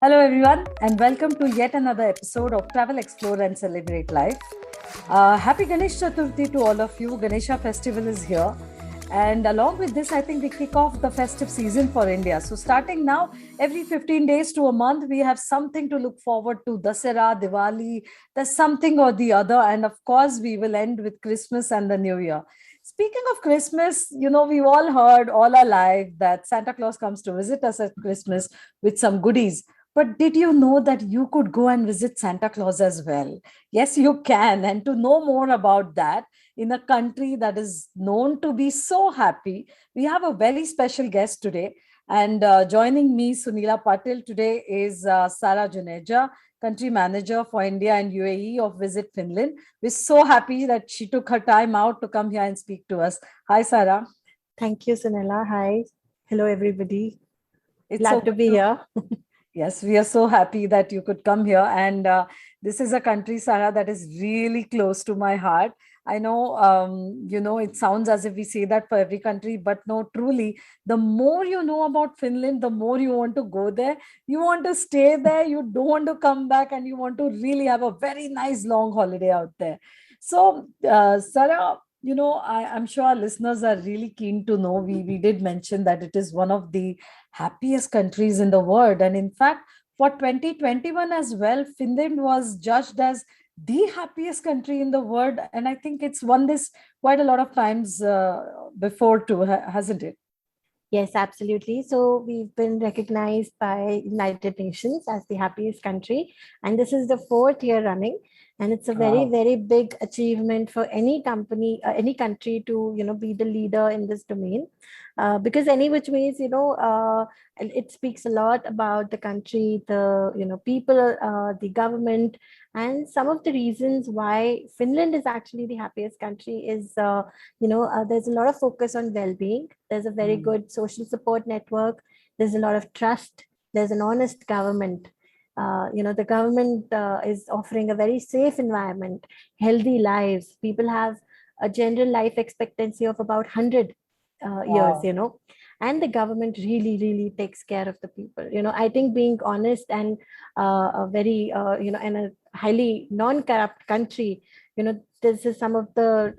Hello, everyone, and welcome to yet another episode of Travel, Explore, and Celebrate Life. Happy Ganesh Chaturthi to all of you. Ganesha festival is here. And along with this, I think we kick off the festive season for India. So, starting now, every 15 days to a month, we have something to look forward to. Dasara, Diwali, there's something or the other. And of course, we will end with Christmas and the New Year. Speaking of Christmas, we've all heard all our life that Santa Claus comes to visit us at Christmas with some goodies. But did you know that you could go and visit Santa Claus as well? Yes, you can. And to know more about that, in a country that is known to be so happy, we have a very special guest today. And joining me, Sunila Patil, today is Sara Juneja, country manager for India and UAE of Visit Finland. We're so happy that she took her time out to come here and speak to us. Hi, Sara. Thank you, Sunila. Hi. Hello, everybody. It's Glad to be here. Yes, we are so happy that you could come here. And this is a country, Sarah, that is really close to my heart. I know, it sounds as if we say that for every country, but no, truly, the more you know about Finland, the more you want to go there. You want to stay there. You don't want to come back, and you want to really have a very nice long holiday out there. So, Sarah, I'm sure our listeners are really keen to know. We did mention that it is one of the happiest countries in the world. And in fact, for 2021 as well, Finland was judged as the happiest country in the world. And I think it's won this quite a lot of times before too, hasn't it? Yes, absolutely. So we've been recognized by United Nations as the happiest country, and this is the fourth year running. And it's a very, Wow. very big achievement for any company, any country to, be the leader in this domain. Because any which ways, and it speaks a lot about the country, the, people, the government, and some of the reasons why Finland is actually the happiest country is there's a lot of focus on well-being. There's a very Mm. good social support network. There's a lot of trust. There's an honest government. The government is offering a very safe environment, healthy lives. People have a general life expectancy of about 100 years, Wow. and the government really, really takes care of the people. I think being honest and a very, in a highly non-corrupt country, this is some of the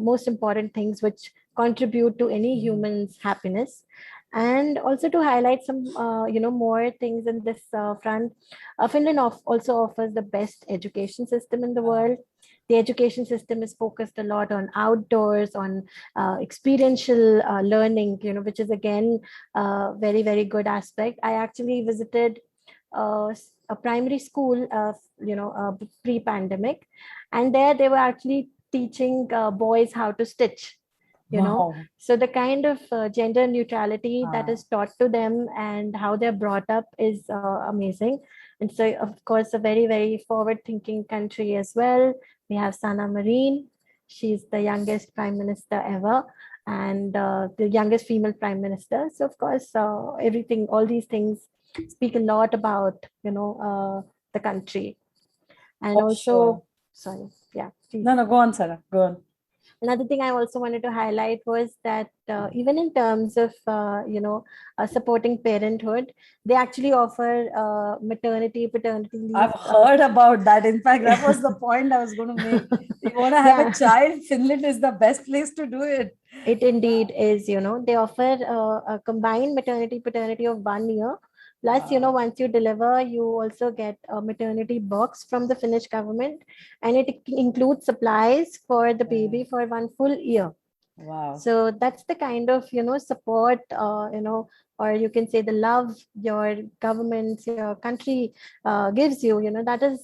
most important things which contribute to any human's happiness. And also to highlight some more things in this front, Finland also offers the best education system in the world. The education system is focused a lot on outdoors, on experiential learning, which is again a very, very good aspect. I actually visited a primary school, pre-pandemic, and there they were actually teaching boys how to stitch. Wow. So the kind of gender neutrality that Ah. is taught to them and how they're brought up is amazing. And so, of course, a very, very forward-thinking country as well. We have Sanna Marin. She's the youngest prime minister ever, and the youngest female prime minister. So, of course, all these things speak a lot about, the country. And For sure. also, sorry, yeah, please. No, no, go on, Sarah. Go on. Another thing I also wanted to highlight was that even in terms of supporting parenthood, they actually offer maternity, paternity leave. I've heard about that. In fact, that was the point I was going to make. You want to have a Yeah, child, Finland is the best place to do it. it indeed is. They offer a combined maternity, paternity of 1 year. Plus, Wow. once you deliver, you also get a maternity box from the Finnish government, and it includes supplies for the Yeah. baby for 1 full year. Wow. So that's the kind of support, or you can say the love your government, your country gives you. That is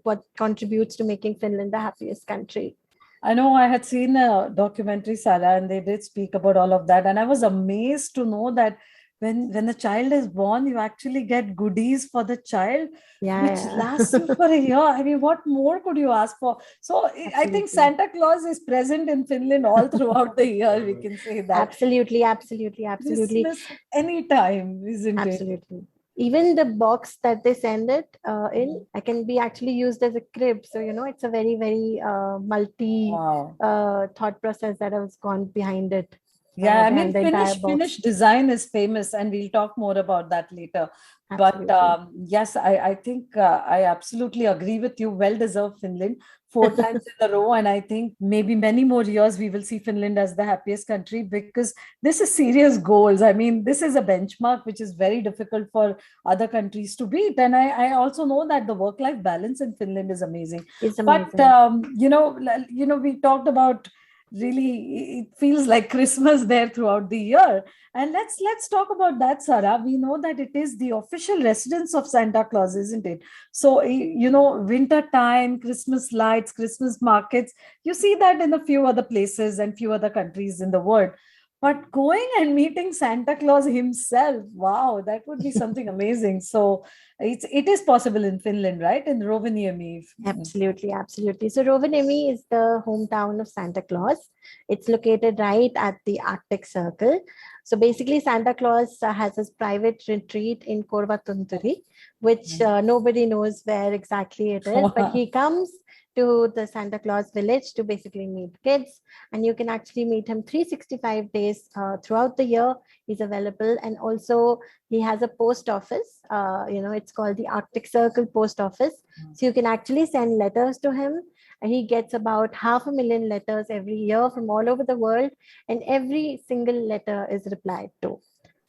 what contributes to making Finland the happiest country. I know I had seen a documentary, Sarah, and they did speak about all of that. And I was amazed to know that when a child is born, you actually get goodies for the child, which Yeah, lasts you for a year. I mean, what more could you ask for? So I think absolutely. Santa Claus is present in Finland all throughout the year. We can say that. Absolutely, absolutely, absolutely, Christmas anytime, isn't it? absolutely. Even the box that they send it in, I can be actually used as a crib. So, it's a very, very multi Wow. thought process that has gone behind it. Yeah, I mean, behind the entire box. Finnish design is famous, and we'll talk more about that later. But Absolutely. yes, I think I absolutely agree with you. Well deserved Finland 4 times in a row. And I think maybe many more years we will see Finland as the happiest country, because this is serious goals. I mean, this is a benchmark which is very difficult for other countries to beat. And I also know that the work-life balance in Finland is amazing. It's But, amazing. we talked about, really it feels like Christmas there throughout the year. And let's talk about that, Sara. We know that it is the official residence of Santa Claus, isn't it? So winter time, Christmas lights, Christmas markets, you see that in a few other places and few other countries in the world. But going and meeting Santa Claus himself, wow, that would be something amazing. So it is possible in Finland, right? In Rovaniemi. Absolutely, absolutely. So Rovaniemi is the hometown of Santa Claus. It's located right at the Arctic Circle. So basically, Santa Claus has his private retreat in Korvatunturi, which nobody knows where exactly it is, but he comes to the Santa Claus village to basically meet kids, and you can actually meet him 365 days throughout the year. He's available, and also he has a post office. It's called the Arctic Circle Post Office. So you can actually send letters to him, and he gets about 500,000 letters every year from all over the world, and every single letter is replied to.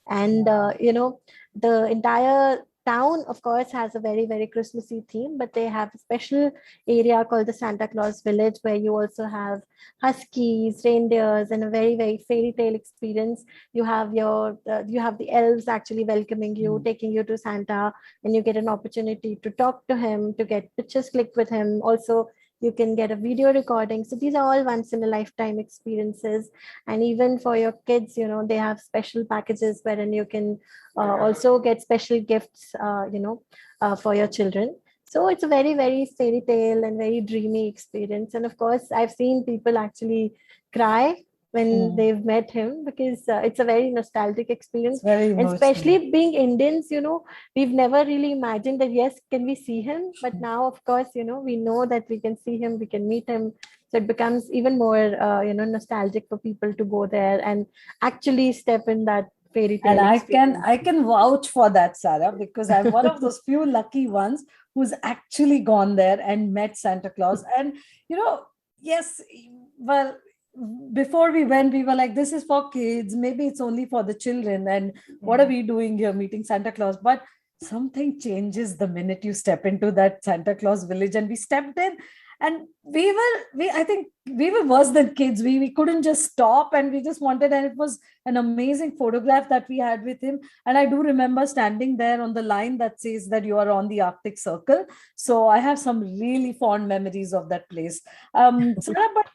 And the entire town, of course, has a very, very Christmassy theme, but they have a special area called the Santa Claus Village, where you also have huskies, reindeers, and a very, very fairy tale experience. You have the elves actually welcoming you, taking you to Santa, and you get an opportunity to talk to him, to get pictures clicked with him. Also, you can get a video recording. So these are all once in a lifetime experiences. And even for your kids, they have special packages wherein you can also get special gifts, for your children. So it's a very, very fairy tale and very dreamy experience. And of course, I've seen people actually cry when they've met him, because it's a very nostalgic experience. It's very And emotional. especially being Indians, we've never really imagined that, yes, can we see him? But now, of course, we know that we can see him, we can meet him. So it becomes even more, nostalgic for people to go there and actually step in that fairy tale And I experience. can vouch for that, Sarah, because I'm one of those few lucky ones who's actually gone there and met Santa Claus. And yes, well, before we went, we were like, this is for kids, maybe it's only for the children, and what are we doing here meeting Santa Claus? But something changes the minute you step into that Santa Claus village. And we stepped in, and I think we were worse than kids. We couldn't just stop, and we just wanted, and it was an amazing photograph that we had with him. And I do remember standing there on the line that says that you are on the Arctic Circle. So I have some really fond memories of that place. Sarah, but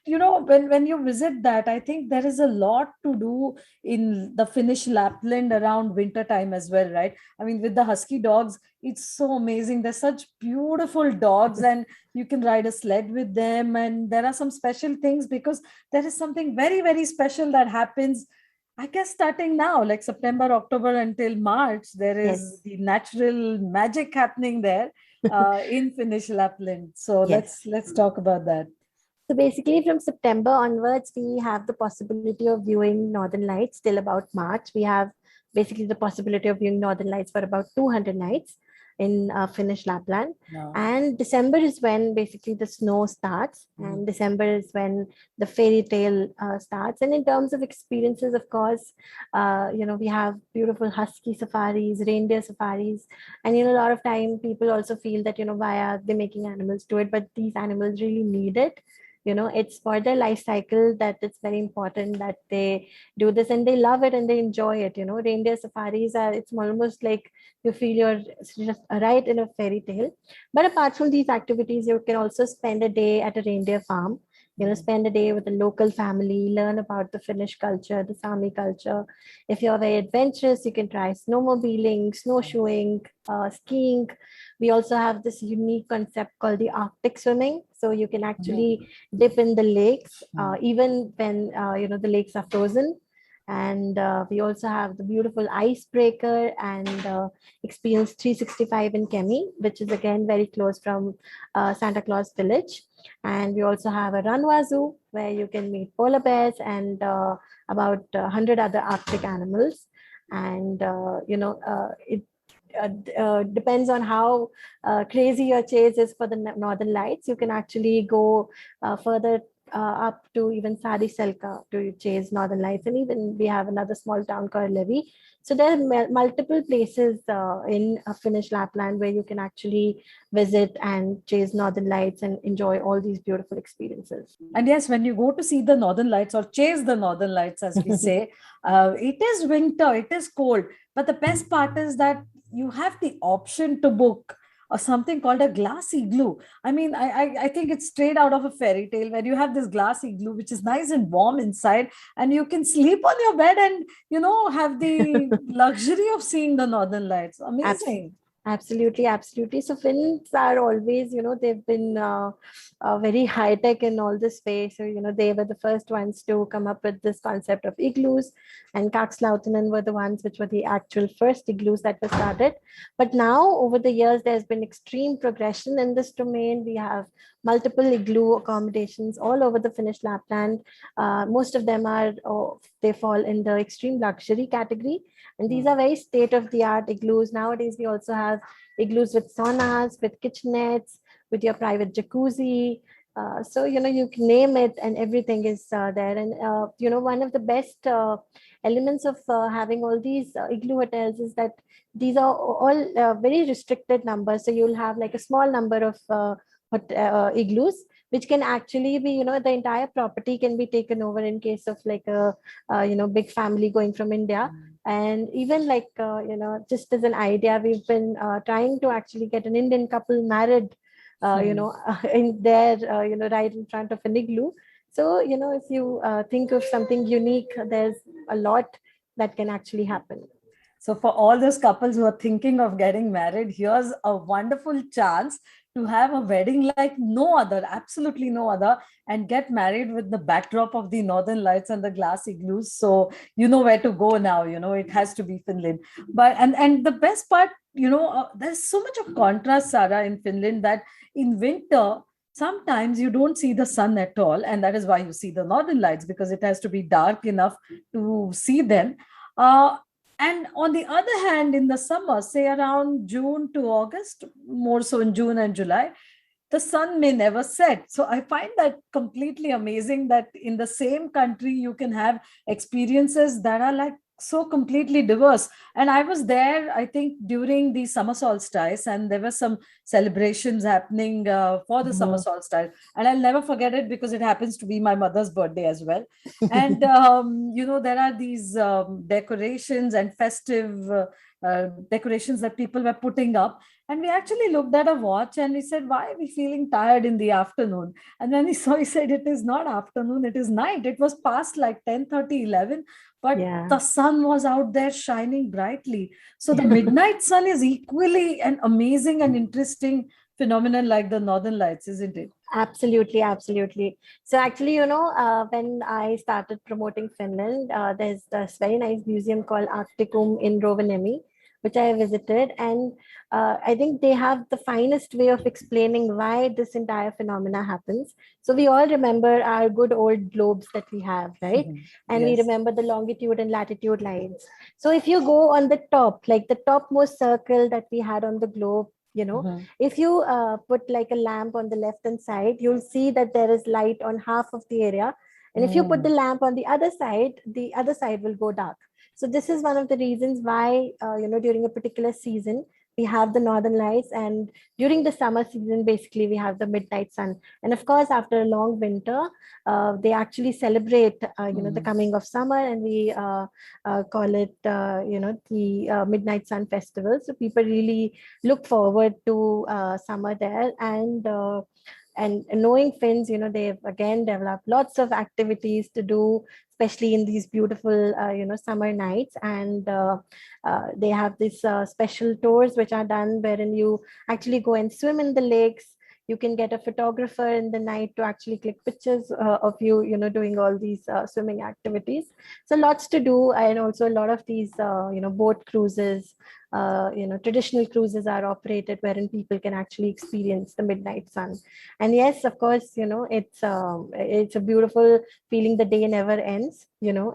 when you visit that, I think there is a lot to do in the Finnish Lapland around winter time as well, right? I mean, with the husky dogs, it's so amazing. They're such beautiful dogs, and you can ride a sled with them. And there are some special things, because there is something very, very special that happens, I guess, starting now, like September, October until March. There is Yes. the natural magic happening there in Finnish Lapland. So Yes. let's talk about that. So basically, from September onwards, we have the possibility of viewing Northern Lights till about March. We have basically the possibility of viewing Northern Lights for about 200 nights in Finnish Lapland. No. And December is when basically the snow starts, and December is when the fairy tale starts. And in terms of experiences, of course, we have beautiful husky safaris, reindeer safaris, and a lot of time people also feel that why are they making animals do it? But these animals really need it. It's for their life cycle that it's very important that they do this, and they love it and they enjoy it. Reindeer safaris are, it's almost like you feel you're just right in a fairy tale. But apart from these activities, you can also spend a day at a reindeer farm. Spend a day with a local family, learn about the Finnish culture, the Sami culture. If you're very adventurous, you can try snowmobiling, snowshoeing, skiing. We also have this unique concept called the Arctic swimming. So you can actually dip in the lakes, even when the lakes are frozen. And we also have the beautiful icebreaker and experience 365 in Kemi, which is again very close from Santa Claus village. And we also have a Ranwa Zoo where you can meet polar bears and about 100 other Arctic animals. And it depends on how crazy your chase is for the northern lights. You can actually go further up to even Sadi Selka to chase northern lights, and even we have another small town called Levi. So there are multiple places in Finnish Lapland where you can actually visit and chase northern lights and enjoy all these beautiful experiences. And yes, when you go to see the northern lights or chase the northern lights, as we say, it is winter, it is cold. But the best part is that you have the option to book something called a glass igloo. I mean, I think it's straight out of a fairy tale where you have this glass igloo, which is nice and warm inside, and you can sleep on your bed and, have the luxury of seeing the northern lights. Amazing. Absolutely, absolutely. So Finns are always, they've been very high tech in all this space. So, they were the first ones to come up with this concept of igloos, and Kakslautenen were the ones which were the actual first igloos that were started. But now, over the years, there's been extreme progression in this domain. We have multiple igloo accommodations all over the Finnish Lapland. Most of them they fall in the extreme luxury category. And these are very state-of-the-art igloos. Nowadays, we also have igloos with saunas, with kitchenettes, with your private jacuzzi. So, you can name it and everything is there. And, one of the best elements of having all these igloo hotels is that these are all very restricted numbers. So you'll have like a small number of igloos, which can actually be, the entire property can be taken over in case of like a, big family going from India. And even like, just as an idea, we've been trying to actually get an Indian couple married, in there, right in front of an igloo. So, if you think of something unique, there's a lot that can actually happen. So for all those couples who are thinking of getting married, here's a wonderful chance to have a wedding like no other, absolutely no other, and get married with the backdrop of the northern lights and the glass igloos. So you know where to go now. It has to be Finland. But and the best part, there's so much of contrast, Sara, in Finland, that in winter sometimes you don't see the sun at all, and that is why you see the northern lights, because it has to be dark enough to see them. And on the other hand, in the summer, say around June to August, more so in June and July, the sun may never set. So I find that completely amazing that in the same country, you can have experiences that are like so completely diverse. And I was there, I think, during the summer solstice, and there were some celebrations happening for the summer solstice. And I'll never forget it because it happens to be my mother's birthday as well. And, there are these decorations and festive decorations that people were putting up. And we actually looked at a watch and we said, why are we feeling tired in the afternoon? And then he said, it is not afternoon, it is night. It was past like 10:30, 11, but the sun was out there shining brightly. So the midnight sun is equally an amazing and interesting phenomenon like the northern lights, isn't it? Absolutely, absolutely. So actually, when I started promoting Finland, there's this very nice museum called Arcticum in Rovaniemi, which I visited. And I think they have the finest way of explaining why this entire phenomena happens. So we all remember our good old globes that we have, right? And we remember the longitude and latitude lines. So if you go on the top, like the topmost circle that we had on the globe, if you put like a lamp on the left hand side, you'll see that there is light on half of the area. And if you put the lamp on the other side will go dark. So this is one of the reasons why, during a particular season, we have the northern lights, and during the summer season, basically, we have the midnight sun. And of course, after a long winter, they actually celebrate, the coming of summer, and we call it, the Midnight Sun Festival. So people really look forward to summer there. And knowing Finns, they've again developed lots of activities to do, especially in these beautiful, summer nights. And they have these special tours which are done wherein you actually go and swim in the lakes. You can get a photographer in the night to actually click pictures of you, doing all these swimming activities. So lots to do. And also a lot of these, boat cruises, traditional cruises are operated wherein people can actually experience the midnight sun. And yes, of course, it's a beautiful feeling. The day never ends,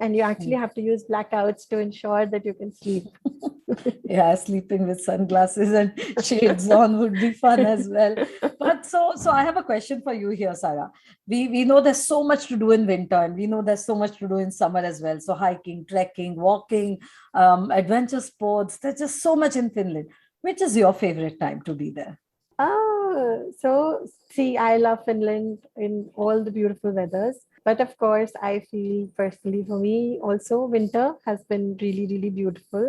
and you actually have to use blackouts to ensure that you can sleep. Yeah, sleeping with sunglasses and shades on would be fun as well. But so I have a question for you here, Sara. We know there's so much to do in winter, and we know there's so much to do in summer as well. So hiking, trekking, walking, adventure sports. There's just so much in Finland. Which is your favorite time to be there? Oh, so see, I love Finland in all the beautiful weathers. But of course, I feel personally for me also winter has been really, really beautiful.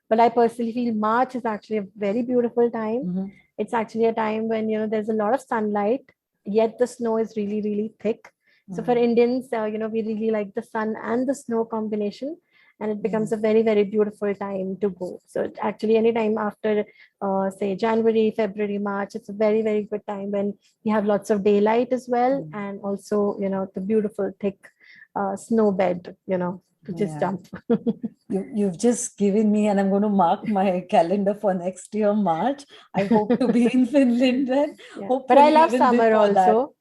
But I personally feel March is actually a very beautiful time. Mm-hmm. It's actually a time when, there's a lot of sunlight, yet the snow is really, really thick. So for Indians, we really like the sun and the snow combination, and it becomes a very, very beautiful time to go. So actually, anytime after, say, January, February, March, it's a very, very good time when you have lots of daylight as well, and also, the beautiful thick snow bed, to just jump. You've just given me, and I'm going to mark my calendar for next year, March. I hope to be in Finland then. But I love even summer before that. also.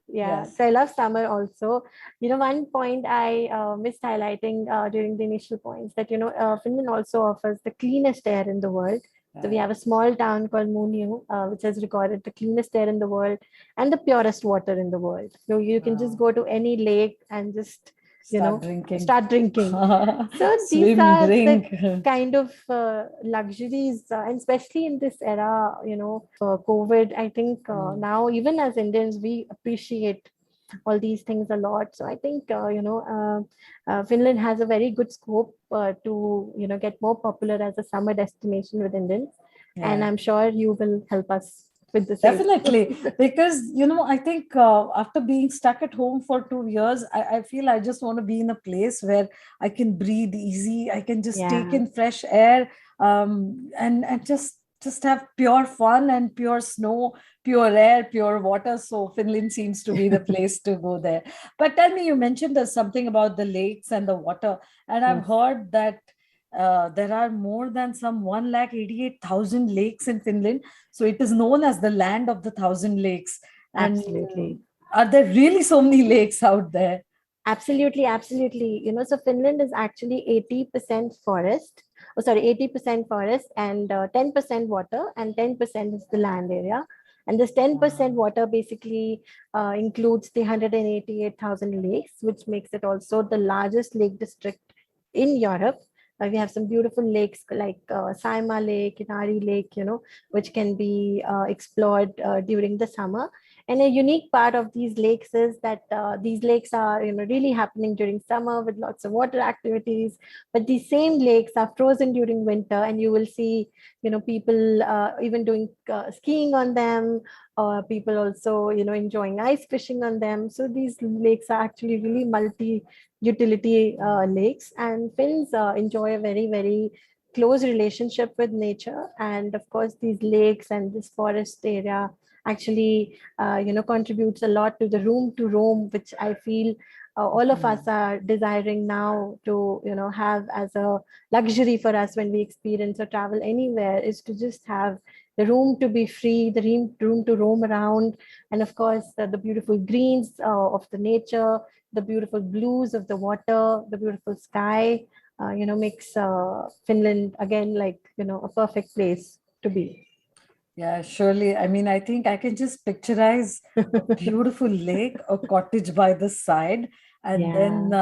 So I love summer also. One point I missed highlighting during the initial points that, Finland also offers the cleanest air in the world. So we have a small town called Munio, which has recorded the cleanest air in the world and the purest water in the world. So you can just go to any lake and just start drinking. So these are the kind of luxuries, and especially in this era, for COVID, I think now even as Indians, we appreciate all these things a lot. So I think, Finland has a very good scope to, get more popular as a summer destination with Indians. And I'm sure you will help us with the same. Definitely. Because, I think after being stuck at home for 2 years, I feel I just want to be in a place where I can breathe easy. I can just take in fresh air, and just have pure fun and pure snow, pure air, pure water. So Finland seems to be the place to go there. But tell me, you mentioned there's something about the lakes and the water, and I've heard that there are more than some 188,000 lakes in Finland. So it is known as the land of the thousand lakes. And absolutely. Are there really so many lakes out there? Absolutely. So Finland is actually 80% forest. 80% forest and 10% water, and 10% is the land area. And this 10% water basically includes the 188,000 lakes, which makes it also the largest lake district in Europe. We have some beautiful lakes like Saima Lake, Inari Lake, which can be explored during the summer. And a unique part of these lakes is that these lakes are, really happening during summer with lots of water activities. But these same lakes are frozen during winter, and you will see, people even doing skiing on them, or people also, enjoying ice fishing on them. So these lakes are actually really multi-utility lakes, and Finns enjoy a very, very close relationship with nature. And of course, these lakes and this forest area actually contributes a lot to the room to roam, which I feel all of us are desiring now to have as a luxury for us when we experience or travel anywhere, is to just have the room to be free, the room to roam around, and of course the beautiful greens of the nature, the beautiful blues of the water, the beautiful sky makes Finland again like a perfect place to be. Yeah, surely. I mean, I think I can just picturize a beautiful lake, a cottage by the side. And then,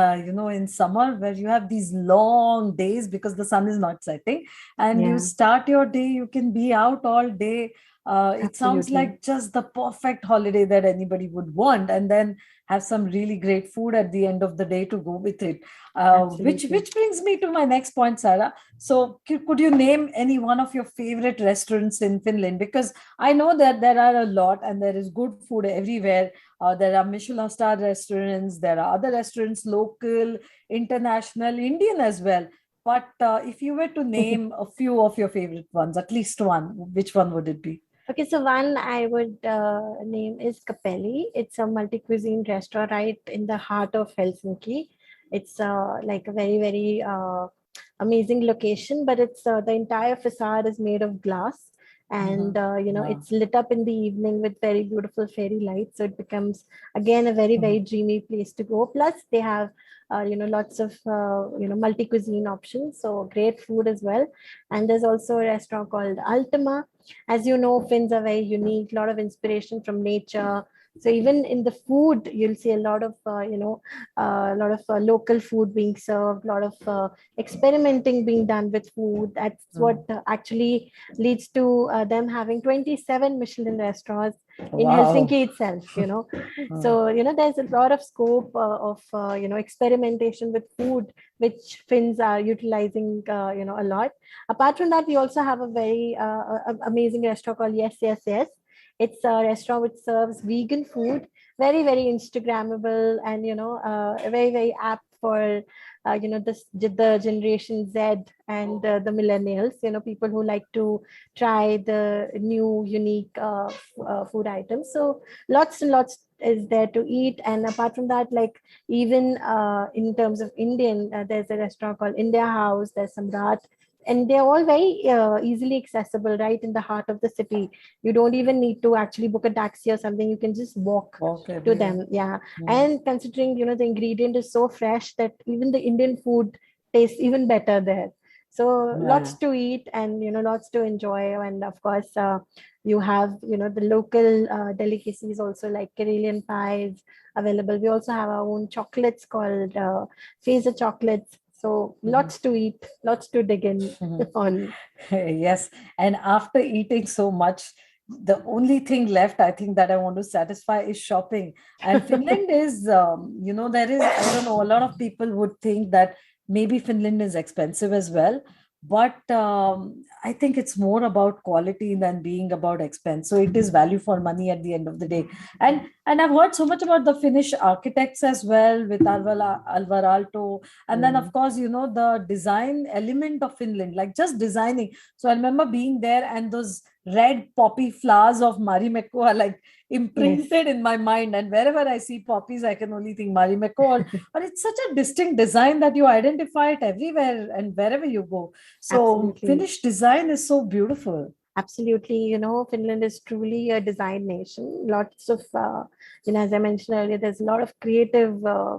in summer where you have these long days because the sun is not setting, and you start your day, you can be out all day. It sounds like just the perfect holiday that anybody would want. And then have some really great food at the end of the day to go with it. Which brings me to my next point, Sara. So could you name any one of your favorite restaurants in Finland? Because I know that there are a lot and there is good food everywhere. There are Michelin star restaurants. There are other restaurants, local, international, Indian as well. But if you were to name a few of your favorite ones, at least one, which one would it be? Okay, so one I would name is Kapelli. It's a multi-cuisine restaurant right in the heart of Helsinki. It's like a very, very amazing location, but it's the entire facade is made of glass, and Wow. it's lit up in the evening with very beautiful fairy lights. So it becomes again a very, very Mhm. dreamy place to go. Plus, they have lots of multi-cuisine options, so great food as well. And there's also a restaurant called Ultima. As you know, Finns are very unique, a lot of inspiration from nature. So even in the food, you'll see a lot of local food being served, a lot of experimenting being done with food. That's what Mm. actually leads to them having 27 Michelin restaurants in Wow. Helsinki itself. Mm. So there's a lot of scope of experimentation with food, which Finns are utilizing a lot. Apart from that, we also have a very amazing restaurant called Yes Yes Yes. It's a restaurant which serves vegan food, very, very Instagrammable, and very, very apt for the generation Z and the millennials. People who like to try the new unique food items. So lots and lots is there to eat. And apart from that, like even in terms of Indian, there's a restaurant called India House. There's Samrat, and they're all very easily accessible right in the heart of the city. You don't even need to actually book a taxi or something. You can just walk Walk to everywhere. them. Yeah. Mm. And considering the ingredient is so fresh that even the Indian food tastes even better there. So lots Yeah. to eat, and lots to enjoy. And of course, you have the local delicacies also, like Karelian pies available. We also have our own chocolates called phaser chocolates. So Mhm. lots to eat, lots to dig in Mhm. on. Yes. And after eating so much, the only thing left, I think, that I want to satisfy is shopping. And Finland is, there is, I don't know, a lot of people would think that maybe Finland is expensive as well. But I think it's more about quality than being about expense. So it is value for money at the end of the day. And I've heard so much about the Finnish architects as well, with Alvar Aalto, and then of Mm. course the design element of Finland, like just designing. So I remember being there, and those red poppy flowers of Marimekko are like Yes, imprinted in my mind, and wherever I see poppies I can only think Marimekko, or it's such a distinct design that you identify it everywhere and wherever you go. So absolutely. Finnish design is so beautiful. Absolutely. Finland is truly a design nation. Lots of, as I mentioned earlier, there's a lot of creative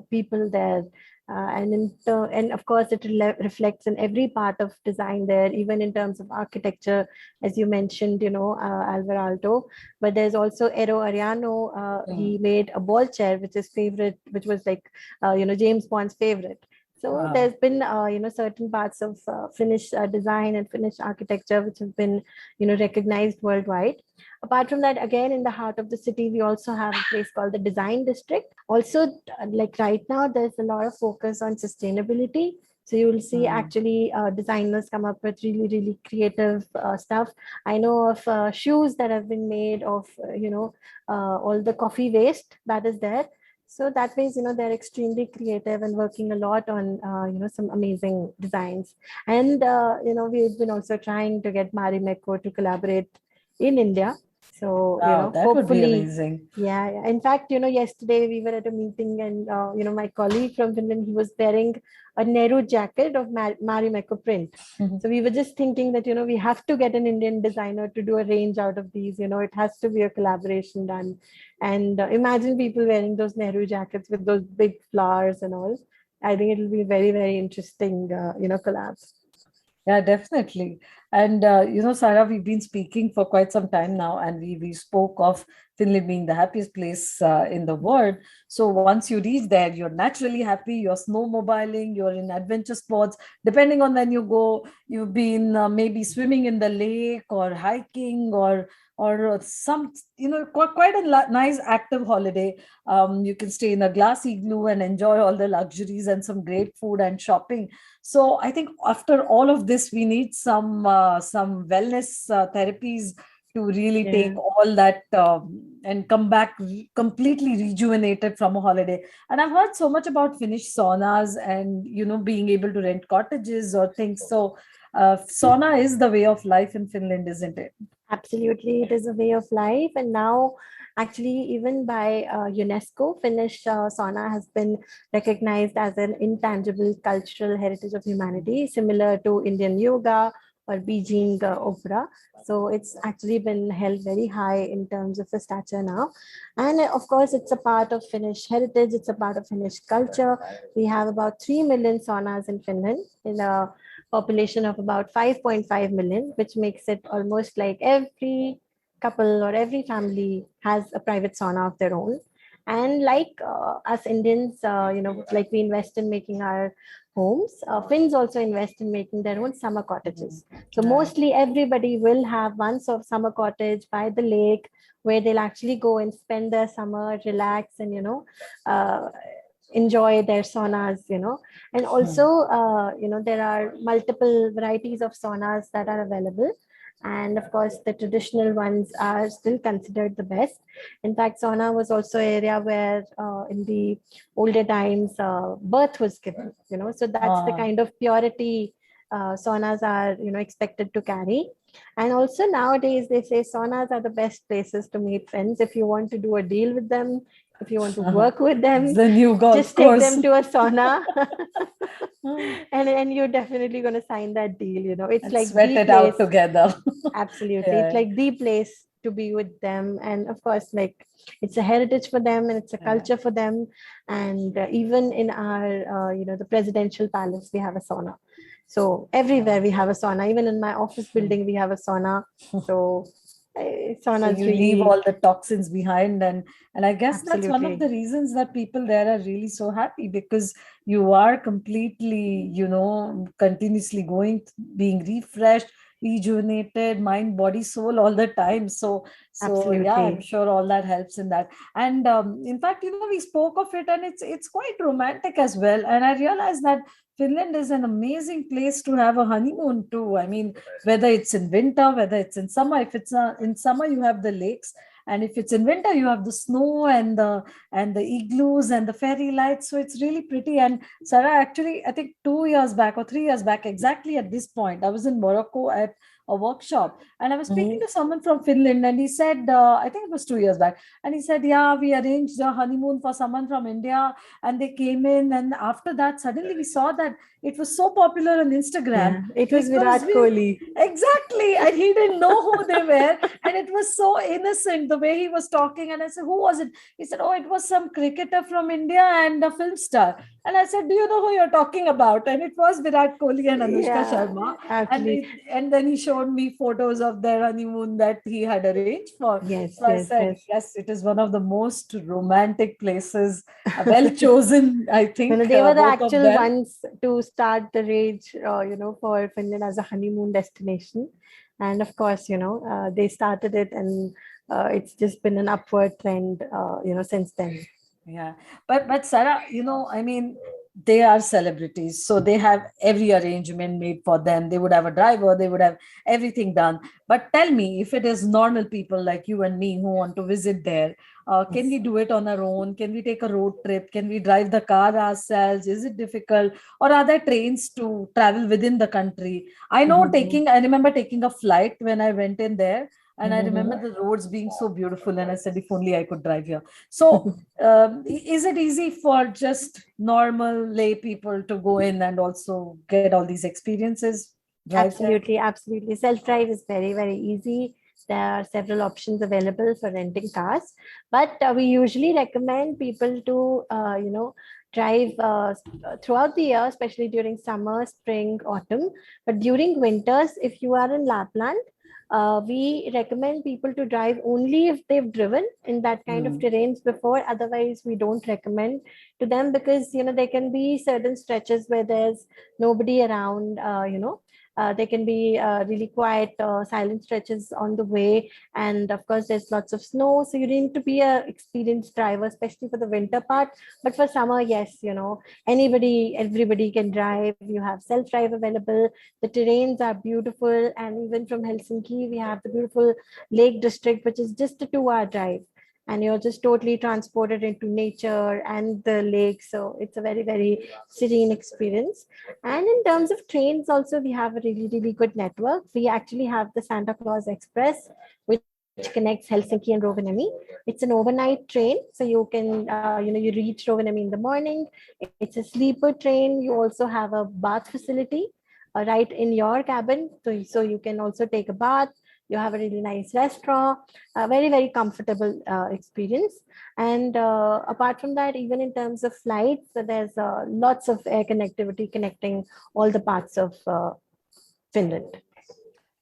people there. And of course, it reflects in every part of design there, even in terms of architecture, as you mentioned, Alvar Aalto. But there's also Eero Ariano. Mm. He made a ball chair, which was like, James Bond's favorite. So Wow. there's been, certain parts of Finnish design and Finnish architecture which have been recognized worldwide. Apart from that, again, in the heart of the city, we also have a place called the Design District. Also, like right now, there's a lot of focus on sustainability. So you will see Mm. actually designers come up with really, really creative stuff. I know of shoes that have been made of, all the coffee waste that is there. So that means, they're extremely creative and working a lot on, some amazing designs. And we've been also trying to get Marimekko to collaborate in India. So Wow, that would be hopefully, amazing. yeah, yeah. In fact, yesterday we were at a meeting, and my colleague from Finland, he was wearing a Nehru jacket of Marimekko print. So we were just thinking that we have to get an Indian designer to do a range out of these. It has to be a collaboration done. And imagine people wearing those Nehru jackets with those big flowers and all. I think it'll be very, very interesting, collab. Yeah, definitely. And Sarah, we've been speaking for quite some time now, and we spoke of Finland being the happiest place in the world. So once you reach there, you're naturally happy. You're snowmobiling. You're in adventure sports. Depending on when you go, you've been maybe swimming in the lake or hiking or some quite a nice active holiday. You can stay in a glass igloo and enjoy all the luxuries and some great food and shopping. So I think after all of this, we need some wellness therapies to really take Yeah. all that and come back completely rejuvenated from a holiday. And I've heard so much about Finnish saunas and being able to rent cottages or things. So Sauna is the way of life in Finland, isn't it? Absolutely, it is a way of life. And now, actually, even by UNESCO, Finnish sauna has been recognized as an intangible cultural heritage of humanity, similar to Indian yoga or Beijing opera. So it's actually been held very high in terms of the stature now. And of course, it's a part of Finnish heritage, it's a part of Finnish culture. We have about 3 million saunas in Finland, in a population of about 5.5 million, which makes it almost like every couple or every family has a private sauna of their own. And like us Indians, like we invest in making our homes, Finns also invest in making their own summer cottages. So mostly everybody will have one sort of summer cottage by the lake where they'll actually go and spend their summer, relax, and uh, enjoy their saunas. And also there are multiple varieties of saunas that are available, and of course the traditional ones are still considered the best. In fact, sauna was also an area where in the older times birth was given, so that's the kind of purity saunas are expected to carry. And also nowadays they say saunas are the best places to meet friends. If you want to do a deal with them, if you want to work with them, then you go, just take them to a sauna and you're definitely going to sign that deal. It's and like sweat the it place. out together. Absolutely. Yeah. It's like the place to be with them. And of course, like it's a heritage for them and it's a culture for them. And even in our, the presidential palace, we have a sauna. So everywhere we have a sauna. Even in my office building, we have a sauna. So sauna is you really leave all the toxins behind, and I guess that's one of absolutely the reasons that people there are really so happy, because you are completely, continuously being refreshed, rejuvenated, mind, body, soul, all the time. So yeah, I'm absolutely. sure all that helps in that. And in fact, we spoke of it, and it's quite romantic as well. And I realized that Finland is an amazing place to have a honeymoon too. I mean, whether it's in winter, whether it's in summer. If it's in summer, you have the lakes, and if it's in winter, you have the snow and the igloos and the fairy lights. So it's really pretty. And Sarah, actually, I think 2 years back or 3 years back, exactly at this point, I was in Morocco at a workshop, and I was speaking to someone from Finland, and he said, I think it was 2 years back, and he said, yeah, we arranged a honeymoon for someone from India, and they came in, and after that, suddenly we saw that it was so popular on Instagram, Yeah, it was because Virat Kohli. exactly, and he didn't know who they were, and it was so innocent the way he was talking. And I said, who was it? He said, oh, it was some cricketer from India and a film star. And I said, do you know who you're talking about? And it was Virat Kohli and Anushka Yeah, Sharma. and actually. and then he showed me photos of their honeymoon that he had arranged for. Yes, So I yes, said, yes. yes, it is one of the most romantic places, well chosen, I think, They were the both of actual them. ones to start the rage, for Finland as a honeymoon destination. And of course, they started it, and it's just been an upward trend, since then. Yeah, but Sarah, I mean, they are celebrities, so they have every arrangement made for them. They would have a driver, they would have everything done. But tell me, if it is normal people like you and me who want to visit there, can we Yes. do it on our own? Can we take a road trip? Can we drive the car ourselves? Is it difficult, or are there trains to travel within the country? Mhm. I remember taking a flight when I went in there. And I remember Mhm. the roads being so beautiful, and I said, if only I could drive here. So, is it easy for just normal lay people to go in and also get all these experiences, drive there? Absolutely, absolutely. Self-drive is very, very easy. There are several options available for renting cars, but we usually recommend people to, drive throughout the year, especially during summer, spring, autumn. But during winters, if you are in Lapland, we recommend people to drive only if they've driven in that kind of Hmm. terrains before. Otherwise, we don't recommend to them because there can be certain stretches where there's nobody around. There can be really quiet, silent stretches on the way, and of course, there's lots of snow. So you need to be a experienced driver, especially for the winter part. But for summer, yes, anybody, everybody can drive. You have self-drive available. The terrains are beautiful, and even from Helsinki, we have the beautiful Lake District, which is just a 2-hour drive. and you're just totally transported into nature and the lake. So it's a very, very serene experience. And in terms of trains, also, we have a really, really good network. We actually have the Santa Claus Express, which connects Helsinki and Rovaniemi. It's an overnight train, so you can, you reach Rovaniemi in the morning. It's a sleeper train. You also have a bath facility right in your cabin, so you can also take a bath. You have a really nice restaurant, a very, very comfortable experience. And apart from that, even in terms of flights, there's lots of air connectivity connecting all the parts of Finland.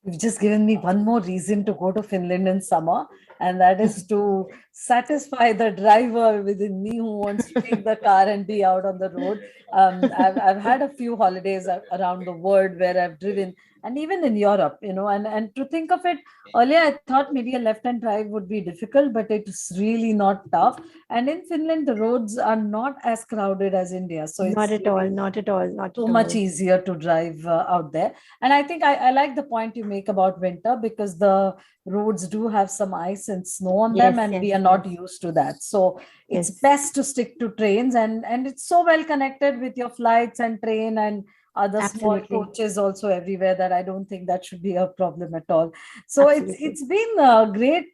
You've just given me one more reason to go to Finland in summer, and that is to satisfy the driver within me who wants to take the car and be out on the road. I've had a few holidays around the world where I've driven, and even in Europe, and to think of it, earlier I thought maybe a left-hand drive would be difficult, but it's really not tough. And in Finland, the roads are not as crowded as India. So Not it's at all, not at all, not so at much all. easier to drive out there. And I think I like the point you make about winter, because the roads do have some ice and snow on them, Yes, and we yes, are not yes. used to that. So it's Yes, best to stick to trains, and it's so well connected with your flights and train and other small absolutely, coaches also everywhere, that I don't think that should be a problem at all. So it's absolutely. it's been great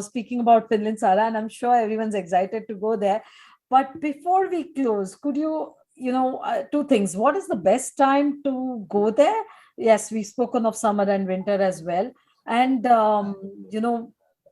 speaking about Finland, Sara, and I'm sure everyone's excited to go there. But before we close, could two things. What is the best time to go there? Yes, we've spoken of summer and winter as well. And,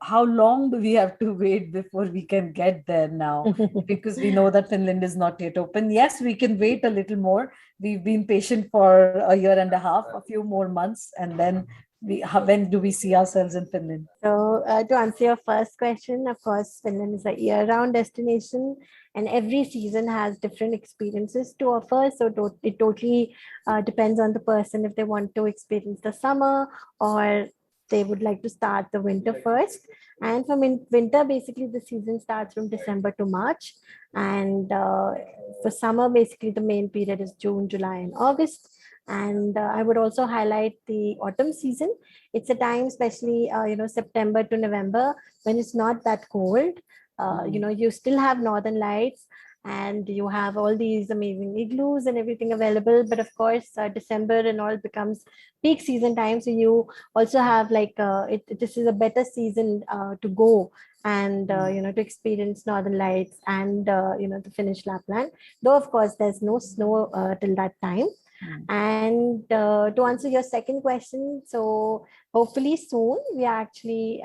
how long do we have to wait before we can get there now? Because we know that Finland is not yet open. Yes, we can wait a little more. We've been patient for a year and a half, a few more months, and then when do we see ourselves in Finland? So, to answer your first question, of course, Finland is a year-round destination, and every season has different experiences to offer. So, it totally depends on the person if they want to experience the summer or they would like to start the winter first. And from winter, basically, the season starts from December to March. And for summer, basically, the main period is June, July, and August. And I would also highlight the autumn season. It's a time, especially September to November, when it's not that cold. You still have northern lights, and you have all these amazing igloos and everything available. But of course, December and all becomes peak season time. So you also have this is a better season to go and to experience northern lights and the Finnish Lapland. Though of course there's no snow till that time. And to answer your second question, so hopefully soon we are actually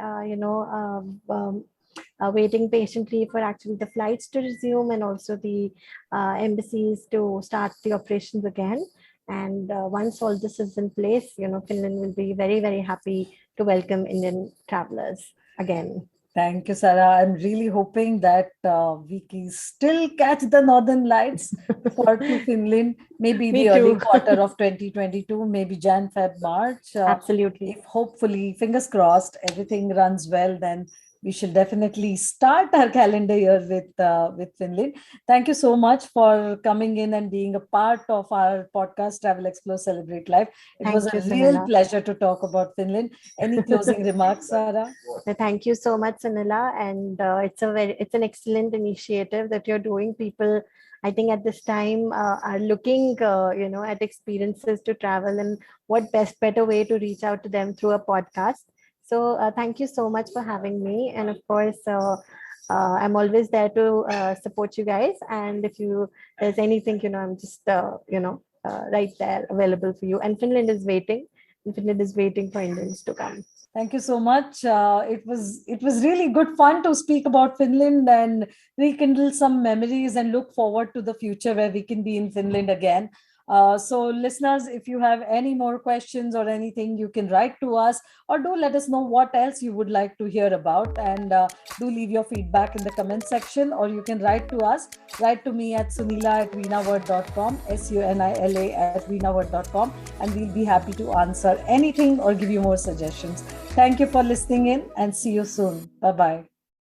waiting patiently for actually the flights to resume and also the embassies to start the operations again. And once all this is in place, Finland will be very, very happy to welcome Indian travelers again. Thank you, Sara. I'm really hoping that we can still catch the Northern Lights for to Finland, maybe Me the early too. quarter of 2022, maybe Jan, Feb, March. Absolutely. If hopefully, fingers crossed, everything runs well, then we should definitely start our calendar year with Finland. Thank you so much for coming in and being a part of our podcast, Travel, Explore, Celebrate Life. It was Thank you, a real Sunila. pleasure to talk about Finland. Any closing remarks, Sara? Thank you so much, Sunila. And it's an excellent initiative that you're doing. People, I think at this time are looking, at experiences to travel, and what better way to reach out to them through a podcast. So thank you so much for having me. And of course, I'm always there to support you guys. And if there's anything, I'm just, right there available for you. And Finland is waiting. And Finland is waiting for Indians to come. Thank you so much. It was really good fun to speak about Finland and rekindle some memories and look forward to the future where we can be in Finland again. So listeners, if you have any more questions or anything, you can write to us, or do let us know what else you would like to hear about, and do leave your feedback in the comment section, or you can write to us. Write to me at sunila@veenaword.com, sunila@veenaword.com, and we'll be happy to answer anything or give you more suggestions. Thank you for listening in, and see you soon. Bye-bye.